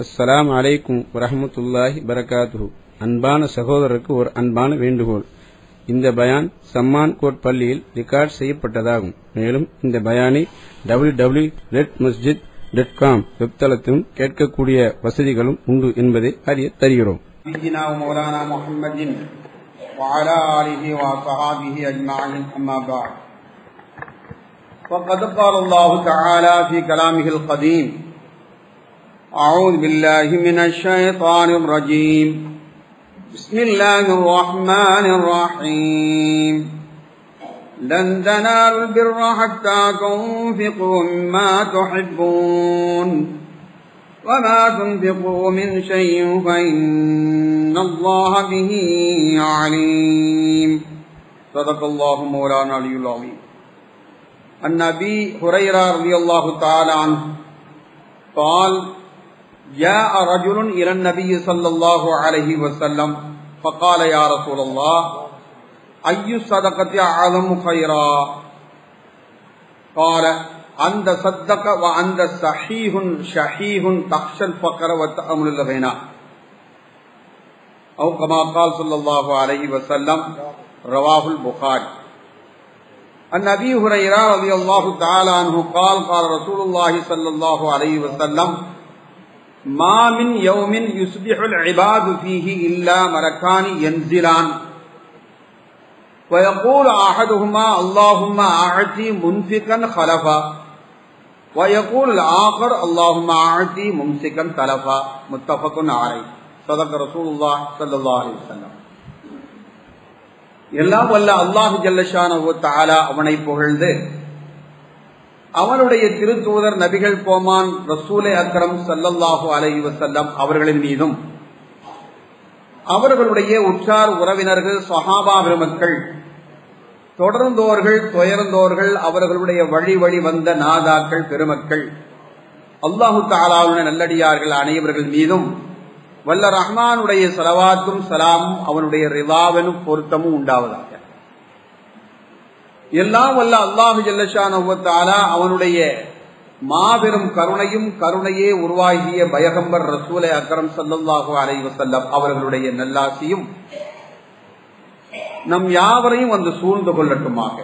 அஸ்ஸலாமு அலைக்கும் வரஹ்மத்துல்லாஹி வரகாத்துஹு. அன்பான சகோதரருக்கு ஒரு அன்பான வேண்டுகோள். இந்த பயான் சம்மான் கோட் பள்ளியில் ரெக்கார்ட் செய்யப்பட்டதாகும். மேலும் இந்த பயானை www.redmasjid.com வெப்தளத்திலும் கேட்கக்கூடிய வசதிகளும் உண்டு என்பதை அறிய தருகிறோம். وقد قال الله تعالى في كلامه القديم أعوذ بالله من الشيطان الرجيم بسم الله الرحمن الرحيم لن تنالوا البر حتى تنفقوا مما تحبون وما تنفقوا من شيء فإن الله به عليم صدق الله مولانا العلي العظيم. عن أبي هريرة رضي الله تعالى عنه قال جاء رجل إلى النبي صلى الله عليه وسلم فقال يا رسول الله أي الصدقة أعظم خيرا قال أنت صدق وأنت صحيح شحيح تخشى الفقر وتأمل الغنى أو كما قال صلى الله عليه وسلم رواه البخاري. عن أبي هريرة رضي الله تعالى عنه قال قال رسول الله صلى الله عليه وسلم ما من يوم يصبح العباد فيه إلا ملكان ينزلان ويقول أحدهما اللهم أعطي منفقا خلفا ويقول الآخر اللهم أعطي ممسكا تلفا متفق عليه. صدق رسول الله صلى الله عليه وسلم. எல்லாம் வல்ல அல்லாஹு ஜல்லஷானஹு வ தஆலா அவனை புகழ்ந்து அவனுடைய திருத்தூதர் நபிகள் கோமான் ரசூலே அக்ரம் ஸல்லல்லாஹு அலைஹி வஸல்லம் அவர்களின் மீதும் அவர்களுடைய உற்றார் உறவினர்கள் சஹாபா பெருமக்கள் தொடர்ந்தோர்கள் துயர்ந்தோர்கள் அவர்களுடைய வழி வழி வந்த நாதாக்கள் பெருமக்கள் அல்லாஹு தஆலாவுடைய நல்லடியார்கள் அனைவர்கள் மீதும் வல்ல ரஹ்மானுடைய ஸலவாத்தும் ஸலாமும் அவனுடைய ரிதாவனும் பொருத்தமும் உண்டாவதாக. எல்லாம் வல்ல அல்லாஹு ஜல்லஷானஹு வ தஆலா அவனுடைய மாபெரும் கருணையும் கருணையே உருவாகிய பயகம்பர் ரசூலே அக்ரம் ஸல்லல்லாஹு அலைஹி வஸல்லம் அவர்களுடைய நல்லாசியும் நம் யாவரையும் வந்து சூழ்ந்து கொள்ளட்டுமாக.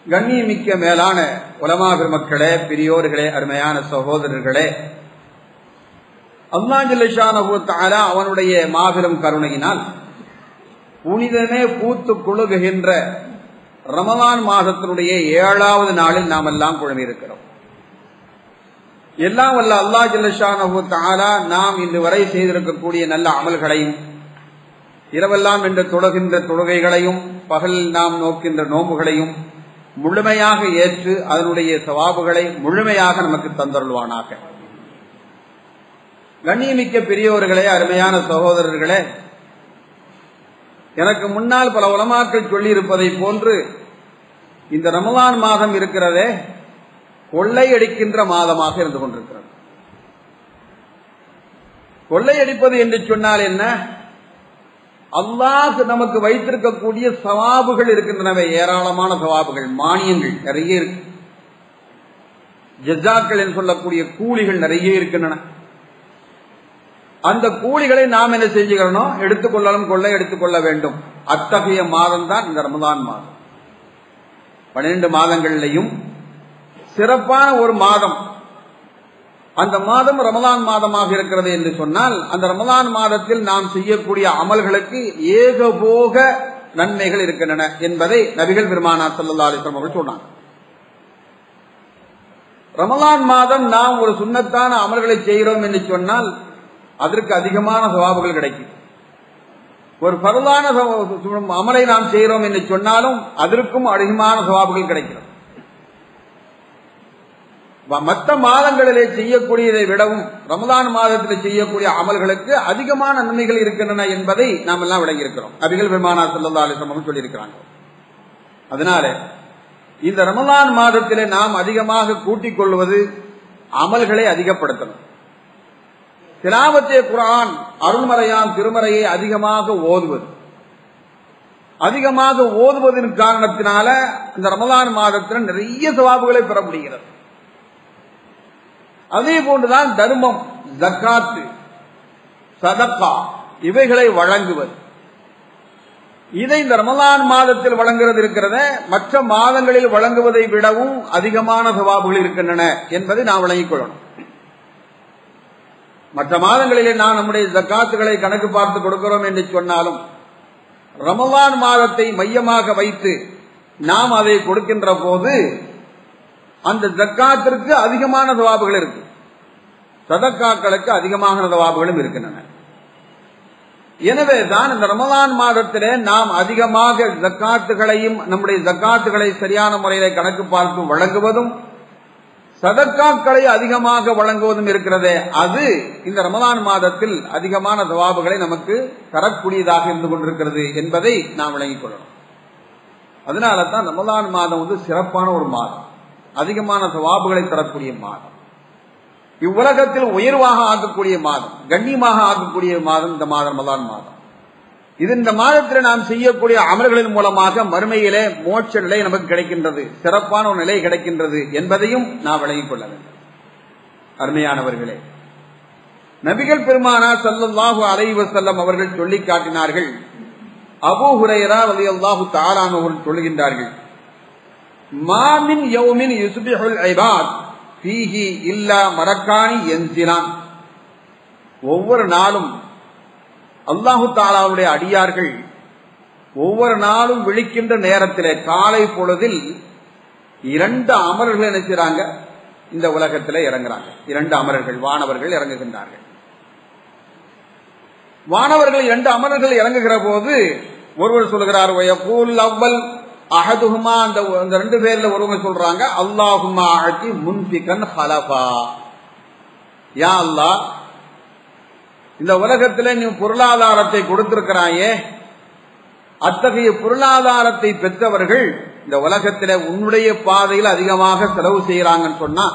கண்ணியமிக்க மேலான உலமா பெருமக்களே, பெரியோர்களே, அருமையான சகோதரர்களே, அல்லாஹ் ஜல்லஷானஹு வ தஆலா அவனுடைய மாபெரும் கருணையினால் புனிதமே பூத்து குலுகுகின்ற ரமலான் மாதத்தினுடைய 7வது நாளில் நாம் எல்லாம் குழுமியிருக்கிறோம். எல்லாம் வல்ல அல்லாஹ் ஜல்லஷானஹு வ தஆலா நாம் இன்று வரை செய்திருக்கக்கூடிய நல்ல அமல்களையும் இரவெல்லாம் என்று தொழுகின்ற தொழுகைகளையும் பகலில் நாம் நோக்கின்ற நோம்புகளையும் முழுமையாக ஏற்று அதனுடைய சவாபுகளை முழுமையாக நமக்கு தந்தருள்வானாக. கண்ணியமிக்க பெரியோர்களே, அருமையான சகோதரர்களே, எனக்கு முன்னால் பல உலமாக்கள் சொல்லியிருப்பதை போன்று இந்த ரமலான் மாதம் இருக்கிறதே கொள்ளையடிக்கின்ற மாதமாக இருந்து கொண்டிருக்கிறது. கொள்ளையடிப்பது என்று சொன்னால் என்ன? அல்லாஹ் நமக்கு வைத்திருக்கக்கூடிய சவாபுகள் இருக்கின்றனவே, ஏராளமான சவாபுகள், மானியங்கள் நிறைய இருக்கு, ஜஸாக்கள் என்று சொல்லக்கூடிய கூலிகள் நிறைய இருக்கின்றன. அந்த கூலிகளை நாம் என்ன செஞ்சுக்கிறோம்? எடுத்துக்கொள்ளலும் கொள்ளை எடுத்துக்கொள்ள வேண்டும். அத்தகைய மாதம் தான் இந்த ரமலான் மாதம். 12 மாதங்களிலையும் சிறப்பான ஒரு மாதம். அந்த மாதம் ரமலான் மாதமாக இருக்கிறது என்று சொன்னால் அந்த ரமலான் மாதத்தில் நாம் செய்யக்கூடிய அமல்களுக்கு ஏகபோக நன்மைகள் இருக்கின்றன என்பதை நபிகள் பெருமானார் ஸல்லல்லாஹு அலைஹி வஸல்லம் அவர்கள் சொன்னார். ரமலான் மாதம் நாம் ஒரு சுன்னத்தான அமல்களை செய்கிறோம் என்று சொன்னால் அதற்கு அதிகமான சவாபுகள் கிடைக்கும். ஒரு பரலான அமலை நாம் செய்கிறோம் என்று சொன்னாலும் அதற்கும் அதிகமான சவாபுகள் கிடைக்கிறது. மற்ற மாதங்களிலே செய்யக்கூடியதை விடவும் ரமலான் மாதத்தில் செய்யக்கூடிய அமல்களுக்கு அதிகமான நன்மைகள் இருக்கின்றன என்பதை நாம் எல்லாம் விளங்கியிருக்கிறோம். நபிகள் பெருமானார் ஸல்லல்லாஹு அலைஹி வஸல்லம் சொல்லியிருக்கிறாங்க. அதனால இந்த ரமலான் மாதத்திலே நாம் அதிகமாக கூட்டிக் கொள்வது அமல்களை அதிகப்படுத்தணும். திலாவத்தே குர்ஆன் அருள்மறையாம் திருமறையை அதிகமாக ஓதுவது, அதிகமாக ஓதுவதன் காரணத்தினால இந்த ரமலான் மாதத்தில் நிறைய சவாபுகளை பெற முடிகிறது. அதே போன்றுதான் தர்மம், ஜக்காத்து, சதக்கா இவைகளை வழங்குவது. இதை இந்த ரமலான் மாதத்தில் வழங்குவது இருக்கிறத மற்ற மாதங்களில் வழங்குவதை விடவும் அதிகமான சவாபுகள் இருக்கின்றன என்பதை நாம் விளங்கிக் கொள்ளணும். மற்ற மாதங்களிலே நாம் நம்முடைய ஜக்காத்துகளை கணக்கு பார்த்து கொடுக்கிறோம் என்று சொன்னாலும் ரமலான் மாதத்தை மையமாக வைத்து நாம் அதை கொடுக்கின்ற போது அந்த ஜக்காத்திற்கு அதிகமான சவாபுகள் இருக்கு, சதக்காக்களுக்கு அதிகமான சவாபுகளும் இருக்கின்றன. எனவே தான் இந்த ரமலான் மாதத்திலே நாம் அதிகமாக ஜக்காத்துகளையும் நம்முடைய ஜக்காத்துகளை சரியான முறையில கணக்கு பார்த்து வழங்குவதும் சதக்காக்களை அதிகமாக வழங்குவதும் இருக்கிறதே, அது இந்த ரமலான் மாதத்தில் அதிகமான சவாபுகளை நமக்கு தரக்கூடியதாக இருந்து கொண்டிருக்கிறது என்பதை நாம் விளங்கிக் கொள்ளணும். அதனால தான் ரமலான் மாதம் சிறப்பான ஒரு மாதம், அதிகமான சவாபுகளை தரக்கூடிய மாதம், இவ்வுலகத்தில் உயர்வாக ஆக்கக்கூடிய மாதம், கண்ணியமாக ஆக்கக்கூடிய மாதம் இந்த மாதம் ரமலான் மாதம். இது இந்த மாதத்தில் நாம் செய்யக்கூடிய அமல்களின் மூலமாக மறுமையிலே மோட்ச நிலை நமக்கு கிடைக்கின்றது, சிறப்பான ஒரு நிலை கிடைக்கின்றது என்பதையும் நாம் விளங்கிக் கொள்ள வேண்டும். அருமையானவர்களே, நபிகள் பெருமானார் ஸல்லல்லாஹு அலைஹி வஸல்லம் அவர்கள் சொல்லி காட்டினார்கள். அபூ ஹுரைரா ரலியல்லாஹு தஆலா அவர்கள் சொல்கின்றார்கள், மா மின் யௌமின் யுஸ்பிஹுல் இபாத் ஃபீஹி இல்லா மரக்கானி யன்சிலான். ஒவ்வொரு நாளும் அல்லாஹு தஆலாவுடைய அடியார்கள் ஒவ்வொரு நாளும் விழிக்கின்ற நேரத்திலே காலை பொழுதில் 2 அமரர்கள் என்ன செய்றாங்க, இந்த உலகத்திலே இறங்குறாங்க. 2 அமரர்கள், வானவர்கள் இறங்குகின்றார்கள். வானவர்கள் 2 அமரர்கள் இறங்குகிற போது ஒருவர் சொல்கிறார், வயகூல் அவ்வல் அஹதுஹுமா, அந்த 2 பேர்ல ஒருவர் சொல்றாங்க, அல்லாஹும்மா அதி முன்ஃபிகன் ஹலஃபா. யா அல்லாஹ், இந்த உலகத்திலே நீ பொருளாதாரத்தை கொடுத்திருக்கிறாயே, அத்தகைய பொருளாதாரத்தை பெற்றவர்கள் இந்த உலகத்திலே உன்னுடைய பாதையில் அதிகமாக செலவு செய்யறாங்கன்னு சொன்னா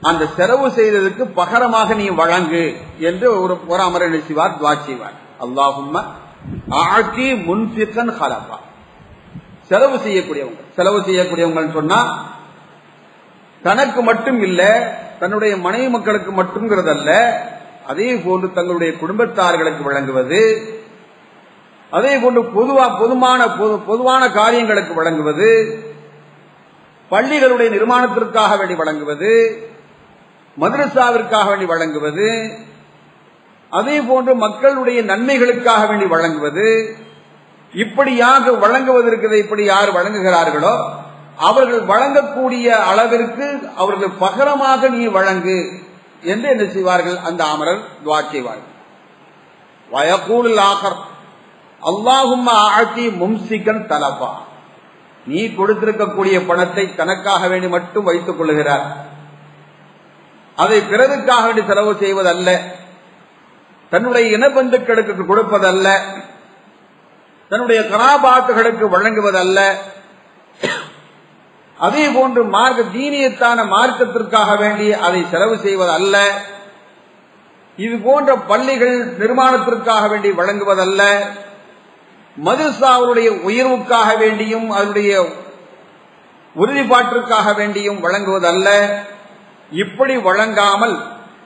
அந்த செலவு செய்ததுக்கு பகரமாக நீ வழங்கு என்று ஒரு அமரன் செய்வார், துஆ செய்வார். அல்லாஹும்ம ஆதி முன்ஃபிகன் ஹலஃபா. செலவு செய்யக்கூடியவங்க சொன்னா தனக்கு மட்டும் இல்ல, தன்னுடைய மனைவி மக்களுக்கு மட்டும்ங்கிறதல்ல, அதே போன்று தங்களுடைய குடும்பத்தார்களுக்கு வழங்குவது, அதே போன்று பொதுவான காரியங்களுக்கு வழங்குவது, பள்ளிகளுடைய நிர்மாணத்திற்காக வேண்டி வழங்குவது, மதரசாவிற்காக வேண்டி வழங்குவது, அதே போன்று மக்களுடைய நன்மைகளுக்காக வேண்டி வழங்குவது, இப்படியாக வழங்குவதற்கு இப்படி யார் வழங்குகிறார்களோ அவர்கள் வழங்கக்கூடிய அளவிற்கு அவர்கள் பகரமாக நீ வழங்கு என்று என்ன செய்வார்கள், அந்த அமரர் துஆ செய்வார்கள். வயகூல் ஆகர் அல்லாஹும்ம ஆதி மும்சிகன் தலபா. நீ கொடுத்திருக்கக்கூடிய பணத்தை தனக்காக வேண்டி மட்டும் வைத்துக் கொள்ளுகிறார், அதை பிறருக்காக வேண்டி செலவு செய்வதல்ல, தன்னுடைய இனபந்துக்களுக்கு கொடுப்பதல்ல, தன்னுடைய கராபாத்துகளுக்கு வழங்குவதல்ல, அதே போன்று தீனியத்தான மார்க்கத்திற்காக வேண்டி அதை செலவு செய்வதல்ல, இது போன்ற பள்ளிகள் நிர்மாணத்திற்காக வேண்டி வழங்குவதல்ல, மதரசாவுடைய உயர்வுக்காக வேண்டியும் அதனுடைய உறுதிப்பாட்டிற்காக வேண்டியும் வழங்குவதல்ல. இப்படி வழங்காமல்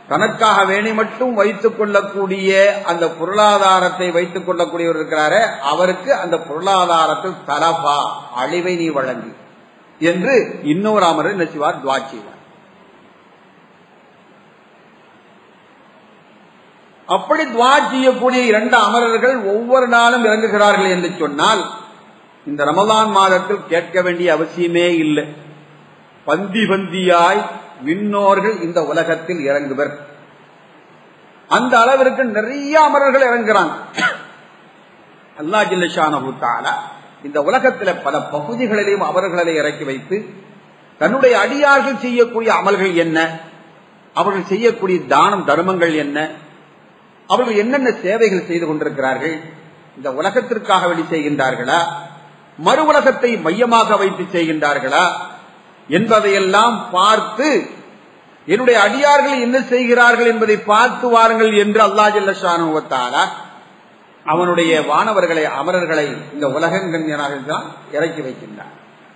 தனக்காக வேண்டி மட்டும் வைத்துக் கொள்ளக்கூடிய அந்த பொருளாதாரத்தை வைத்துக் கொள்ளக்கூடியவர் இருக்கிறாரே, அவருக்கு அந்த பொருளாதாரத்தில் தலபா அழிவை நீ வழங்கு என்று இன்னொரு அமரர் நெசிவார் துஆ செய்வார். அப்படி துஆ செய்யக்கூடிய 2 அமரர்கள் ஒவ்வொரு நாளும் இறங்குகிறார்கள் என்று சொன்னால் இந்த ரமலான் மாதத்தில் கேட்க வேண்டிய அவசியமே இல்லை. பந்தி பந்தியாய் விண்ணோர்கள் இந்த உலகத்தில் இறங்குவர். அந்த அளவிற்கு நிறைய அமரர்கள் இறங்குறாங்க. அல்லாஹ் ஜல்ல ஷானஹு தஆலா இந்த உலகத்தில் பல பகுதிகளிலும் அவர்களை இறக்கி வைத்து தன்னுடைய அடியார்கள் செய்யக்கூடிய அமல்கள் என்ன, அவர்கள் செய்யக்கூடிய தானம் தர்மங்கள் என்ன, அவர்கள் என்னென்ன சேவைகள் செய்து கொண்டிருக்கிறார்கள், இந்த உலகத்திற்காக வேண்டி செய்கின்றார்களா, மறு உலகத்தை மையமாக வைத்து செய்கின்றார்களா என்பதையெல்லாம் பார்த்து என்னுடைய அடியார்கள் என்ன செய்கிறார்கள் என்பதை பார்த்து வாருங்கள் என்று அல்லாஹ் ஜல்ல ஷானஹு தஆலா அவனுடைய வானவர்களை அமரர்களை இந்த உலகங்களாக இறக்கி வைக்கின்றார்.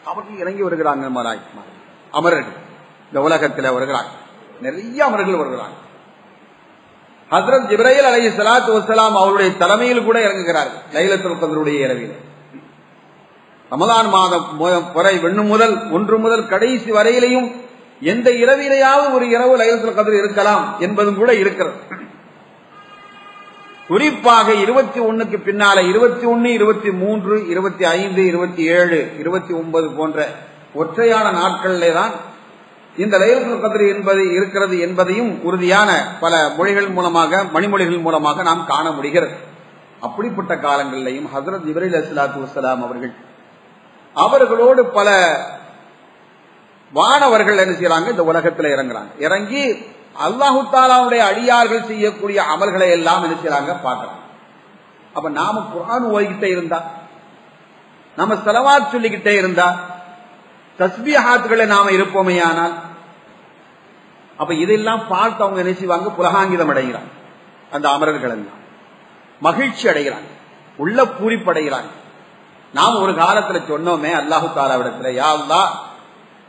அவர்கள் இறங்கி வருகிறாங்க. அமரர்கள் இந்த உலகத்தில் வருகிறார்கள், நிறைய அமரர்கள் வருகிறார்கள். ஹஜ்ரத் ஜிப்ரீல் அலைஹிஸ்ஸலாத்து வஸ்ஸலாம் அவருடைய தலைமையில் கூட இறங்குகிறார்கள் லைலத்துல் கத்ருடைய இரவில். ரமலான் மாதம் ஒன்று முதல் கடைசி வரையிலையும் எந்த இரவிலேயாவது ஒரு இரவு லைலத்துல் கத்ர் இருக்கலாம் என்பதும் கூட இருக்கிறது. குறிப்பாக 21க்கு பின்னால 21, 23, 25, 27, 29 போன்ற ஒற்றையான நாட்களிலே தான் இந்த லைலத்துல் கத்ர் என்பது இருக்கிறது என்பதையும் உறுதியான பல மொழிகள் மூலமாக, மணிமொழிகள் மூலமாக நாம் காண முடிகிறது. அப்படிப்பட்ட காலங்களிலேயும் ஹஜ்ரத் ஜிப்ரீல் அலைஹிஸ்ஸலாத்து வஸ்ஸலாம் அவர்களோடு பல வானவர்கள் என்ன செய்யறாங்க, இந்த உலகத்தில் இறங்குறாங்க. இறங்கி அல்லாஹு தஆலாவுடைய அடியார்கள் செய்யக்கூடிய அமல்களை எல்லாம் என்ன செய்யறாங்க, பார்க்கறாங்க. அப்ப நாம குர்ஆன் ஓதிக்கிட்டே இருந்தா, நாம ஸலவாத் சொல்லிக்கிட்டே இருந்தா, தஸ்பீஹாத்துகளை நாம இருப்போமேயானால், அப்ப இதெல்லாம் பார்த்து அவங்க என்ன செய்வாங்க, புலகாங்கிதம் அடைகிறாங்க. அந்த அமரர்கள் எல்லாம் மகிழ்ச்சி அடைகிறாங்க, உள்ள பூரிப்படைகிறாங்க. நாம் ஒரு காலத்துல சொன்னோமே அல்லாஹு தஆலாவிடத்துல, யா அல்லாஹ்,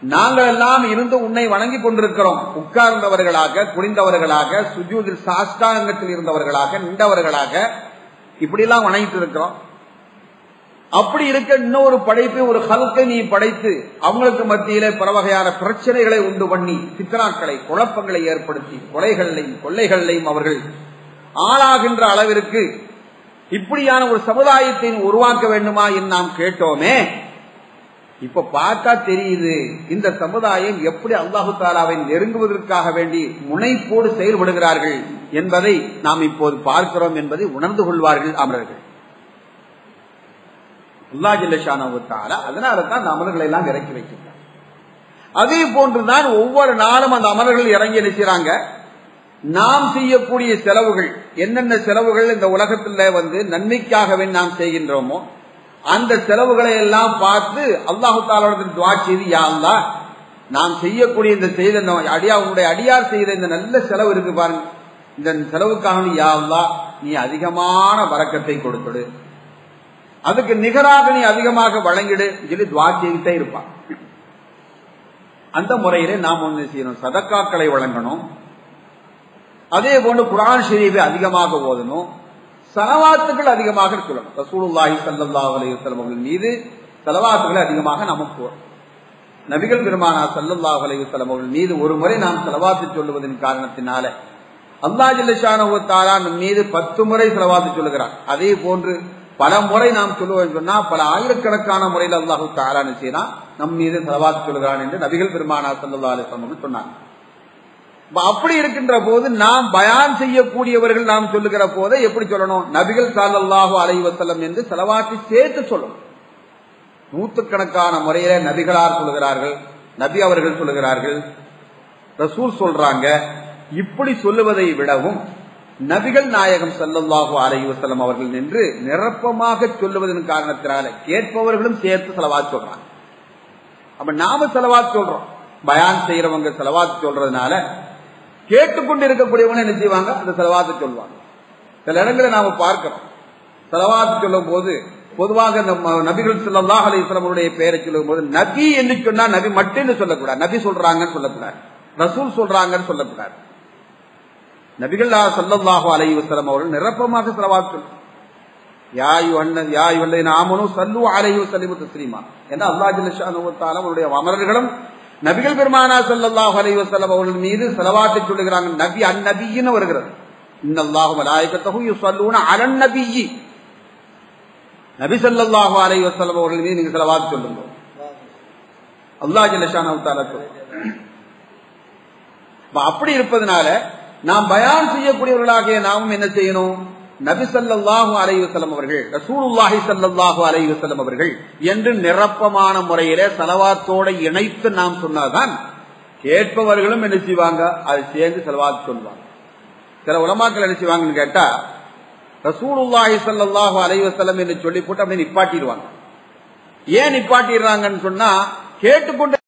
நாங்கள் எல்லாம் இருந்து உன்னை வணங்கி கொண்டிருக்கிறோம். உட்கார்ந்தவர்களாக, குனிந்தவர்களாக, சுஜூதில் சாஷ்டாங்கத்தில் இருந்தவர்களாக, நின்றவர்களாக, இப்படி எல்லாம் வணங்கிட்டு இருக்கிறோம். அப்படி இருக்க இன்னொரு படைப்பை, ஒரு ஹல்கை நீ படைத்து அவங்களுக்கு மத்தியிலே பல வகையான பிரச்சனைகளை உண்டு பண்ணி, சித்தனாக்களை, குழப்பங்களை ஏற்படுத்தி, கொள்ளைகளையும் அவர்கள் ஆளாகின்ற அளவிற்கு இப்படியான ஒரு சமுதாயத்தை உருவாக்க வேண்டுமா என்று நாம் கேட்டோமே. இப்ப பார்த்தா தெரியுது, இந்த சமுதாயம் எப்படி அல்லாஹு தஆலாவை நெருங்குவதற்காக வேண்டி முனைப்போடு செயல்படுகிறார்கள் என்பதை நாம் இப்போது பார்க்கிறோம் என்பதை உணர்ந்து கொள்வார்கள் அமரர்கள். அல்லாஹ் ஜல்ல ஷானஹு தஆலா அதனாலதான் அந்த அமரர்களை எல்லாம் இறக்கி வைக்கிறார். அதே போன்றுதான் ஒவ்வொரு நாளும் அந்த அமரர்கள் இறங்கி நிற்கிறாங்க. நாம் செய்யக்கூடிய செலவுகள், என்னென்ன செலவுகள் இந்த உலகத்தில் நன்மைக்காகவே நாம் செய்கின்றோமோ அந்த செலவுகளை எல்லாம் பார்த்து அல்லாஹு தஆலாவிடம் துஆ செய்து, யா அல்லாஹ், நாம் செய்யக்கூடிய இந்த உன்னுடைய அடியார் செய்த இந்த நல்ல செலவு இருக்கு பாருங்க, இந்த செலவுக்காக யா அல்லாஹ் நீ அதிகமான பரக்கத்தை கொடுத்துடு, அதுக்கு நிகராக நீ அதிகமாக வழங்கிடு சொல்லி துஆ செய்துட்டே இருப்பான். அந்த முறையிலே நாம் ஒன்று செய்யணும், சதக்காக்களை வழங்கணும். அதே போன்று குர்ஆன் ஷரீஃபை அதிகமாக ஓதணும், ஸலவாத்துகள் அதிகமாக சொல்லணும். ரசூலுல்லாஹி ஸல்லல்லாஹு அலைஹி வஸல்லம் அவர்கள் மீது ஸலவாத்துகளை அதிகமாக நமக்கு, நபிகள் பெருமானார் ஸல்லல்லாஹு அலைஹி வஸல்லம் அவர்கள் மீது ஒரு முறை நாம் ஸலவாத்து சொல்லுவதன் காரணத்தினால அல்லாஹ் ஜல்ல ஷானஹு தஆலா நம் மீது 10 முறை ஸலவாத்து சொல்லுகிறார். அதே போன்று பல முறை நாம் சொல்லுவோம் சொன்னா பல ஆயிரக்கணக்கான முறையில் அல்லாஹு தஆலா செய்யனா நம் மீது ஸலவாத்து சொல்லுகிறான் என்று நபிகள் பெருமானார் ஸல்லல்லாஹு அலைஹி வஸல்லம் சொன்னாங்க. அப்படி இருக்கின்ற போது நாம் பயான் செய்யக்கூடியவர்கள் நாம் சொல்லுகிற போதே எப்படி சொல்லணும், நபிகள் ஸல்லல்லாஹு அலைஹி வஸல்லம் என்று ஸலவாத்தை சேர்த்து சொல்லணும். நூற்றுக்கணக்கான முறையில நபிகளார் சொல்லுகிறார்கள், நபி அவர்கள் சொல்லுகிறார்கள், ரசூல் சொல்றாங்க. இப்படி சொல்லுவதை விடவும் நபிகள் நாயகம் ஸல்லல்லாஹு அலைஹி வஸல்லம் அவர்கள் நின்று நிரப்பமாக சொல்லுவதன் காரணத்தினால கேட்பவர்களும் சேர்த்து ஸலவாத் சொல்றாங்க. அப்ப நாம ஸலவாத் சொல்றோம், பயான் செய்யறவங்க ஸலவாத் சொல்றதுனால கேட்டுக்கொண்டு இருக்கக்கூடியவங்க என்ன செய்வாங்க, அந்த ஸலவாத்தை சொல்லுவாங்க. சில இடங்களை நாம பார்க்கிறோம், ஸலவாத் சொல்லும் போது பொதுவாக நபிகள் ஸல்லல்லாஹு அலைஹி வஸல்லம் அவருடைய பெயரை சொல்லும் போது நபி என்று சொன்னா நபி மட்டும் சொல்லக்கூடாது, நபி சொல்றாங்கன்னு சொல்லக்கூடாது, ரசூல் சொல்றாங்கன்னு சொல்லக்கூடாது. நபிகள் ஸல்லல்லாஹு அலைஹி வஸல்லம் அவர்கள் நிரப்பமாக ஸலவாத் சொல்றாங்க. யா அய்யுஹல்லதீன ஆமனூ ஸல்லூ அலைஹி வஸல்லிமு தஸ்லீமா என்ற அல்லாஹ் ஜல்ல ஷானஹு தஆலா அவருடைய அமரர்களும் நபிகள் பெருமானார் ஸல்லல்லாஹு அலைஹி வஸல்லம் அவர்கள் மீது ஸலவாத்தை சொல்லுகிறாங்க. நபி அந்நபின்னு வருகிறது. இன்னல்லாஹு மலாயிகத்தஹு யுஸல்லூன அலன் நபிய்யி, நபி ஸல்லல்லாஹு அலைஹி வஸல்லம் அவர்கள் மீது நீங்க ஸலவாத் சொல்லுங்க. அல்லாஹ் ஜல்ல ஷானஹு தஆலா அப்படி இருப்பதனால நாம் பயான் செய்யக்கூடியவர்களாகிய நாமும் என்ன செய்யணும், நபி ஸல்லல்லாஹு அலைஹி வஸல்லம் அவர்கள், ரசூலுல்லாஹி ஸல்லல்லாஹு அலைஹி வஸல்லம் அவர்கள் என்று நிரப்பமான முறையிலே ஸலவாத்தோட இணைத்து நாம் சொன்னாதான் கேட்பவர்களும் என்ன செய்வாங்க, அதை சேர்ந்து ஸலவாத் சொல்வாங்க. சில உலமாக்கள் என்ன செய்வாங்கன்னு கேட்டா, ரசூலுல்லாஹி ஸல்லல்லாஹு அலைஹி வஸல்லம் என்று சொல்லி போட்டு அப்படியே நிப்பாட்டிடுவாங்க. ஏன் நிப்பாட்டிடுறாங்கன்னு சொன்னா, கேட்டுக்கொண்டு